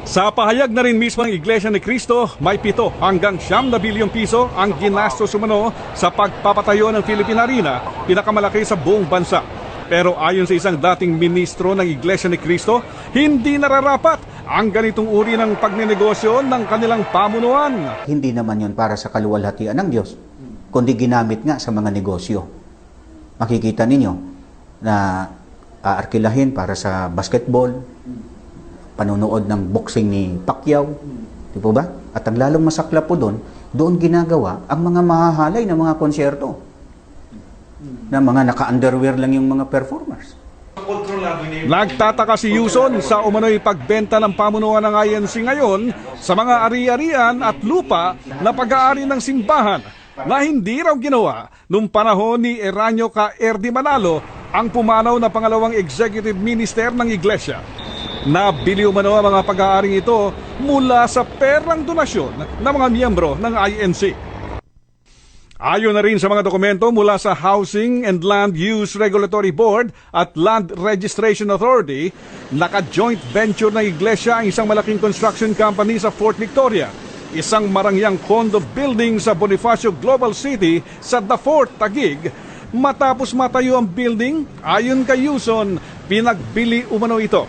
Sa pahayag na rin mismo ng Iglesia ni Cristo, may 7 hanggang 9 na bilyong piso ang ginastos umano sa pagpapatayo ng Philippine Arena, pinakamalaki sa buong bansa. Pero ayon sa isang dating ministro ng Iglesia ni Cristo, hindi nararapat ang ganitong uri ng pagnenegosyo ng kanilang pamunuan. Hindi naman yun para sa kaluwalhatian ng Diyos, kundi ginamit nga sa mga negosyo. Makikita ninyo na aarkilahin para sa basketball, panunood ng boxing ni Pacquiao, di po ba? At ang lalong masaklap po doon ginagawa ang mga mahahalay na mga konsyerto na mga naka-underwear lang yung mga performers. Nagtataka si Yuson sa umano'y pagbenta ng pamunuan ng INC ngayon sa mga ari-arian at lupa na pag-aari ng simbahan na hindi raw ginawa nung panahon ni Eranio K. Erdi Manalo, ang pumanaw na pangalawang executive minister ng Iglesia. Nabili umano ang mga pag-aaring ito mula sa perang donasyon ng mga miyembro ng INC. Ayon na rin sa mga dokumento mula sa Housing and Land Use Regulatory Board at Land Registration Authority, naka-joint venture ng Iglesia ang isang malaking construction company sa Fort Victoria, isang marangyang condo building sa Bonifacio Global City sa The Fort, Taguig. Matapos matayo ang building, ayon kay Yuson, pinagbili umano ito.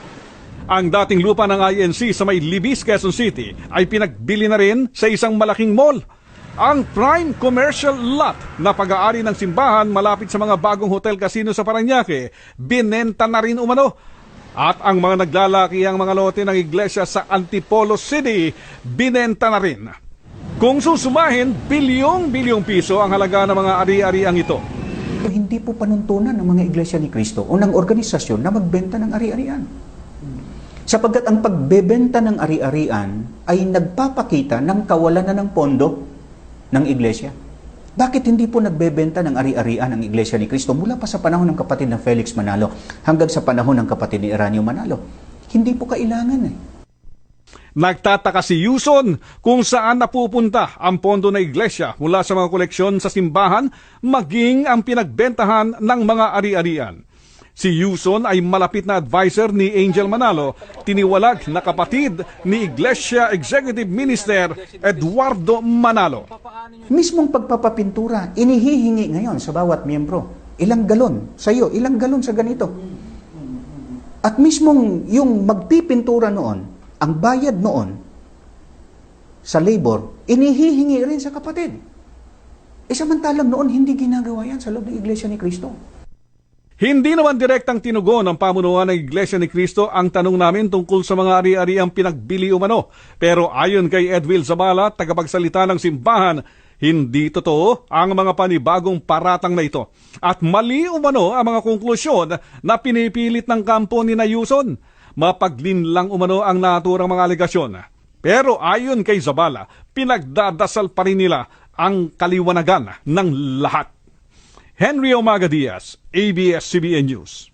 Ang dating lupa ng INC sa may Libis, Quezon City ay pinagbili na rin sa isang malaking mall. Ang prime commercial lot na pag-aari ng simbahan malapit sa mga bagong hotel casino sa Parañaque, binenta na rin umano. At ang mga naglalaki ang mga lote ng iglesia sa Antipolo City, binenta na rin. Kung susumahin, bilyong piso ang halaga ng mga ari-ariang ito. Hindi po panuntunan ng mga iglesia ni Cristo o ng organisasyon na magbenta ng ari-arian. Sapagkat ang pagbebenta ng ari-arian ay nagpapakita ng kawalan na ng pondo ng iglesia. Bakit hindi po nagbebenta ng ari-arian ang iglesia ni Cristo mula pa sa panahon ng kapatid ng Felix Manalo hanggang sa panahon ng kapatid ni Eranio Manalo? Hindi po kailangan Nagtataka si Yuson kung saan napupunta ang pondo ng iglesia mula sa mga koleksyon sa simbahan maging ang pinagbentahan ng mga ari-arian. Si Yuson ay malapit na advisor ni Angel Manalo, tiniwalag na kapatid ni Iglesia Executive Minister Eduardo Manalo. Mismong pagpapapintura, inihihingi ngayon sa bawat miyembro. Ilang galon sa iyo, ilang galon sa ganito. At mismong yung magpipintura noon, ang bayad noon sa labor, inihihingi rin sa kapatid. Samantalang noon, hindi ginagawa yan sa loob ng Iglesia ni Cristo. Hindi naman direktang tinugon ng pamunuan ng Iglesia ni Cristo ang tanong namin tungkol sa mga ari-ariang pinagbili umano. Pero ayon kay Edwil Zabala, tagapagsalita ng simbahan, hindi totoo ang mga panibagong paratang na ito. At mali umano ang mga konklusyon na pinipilit ng kampo ni Yuson. Mapaglinlang umano ang naturang mga alegasyon. Pero ayon kay Zabala, pinagdadasal pa rin nila ang kaliwanagan ng lahat. Henry Omaga Diaz, ABS-CBN News.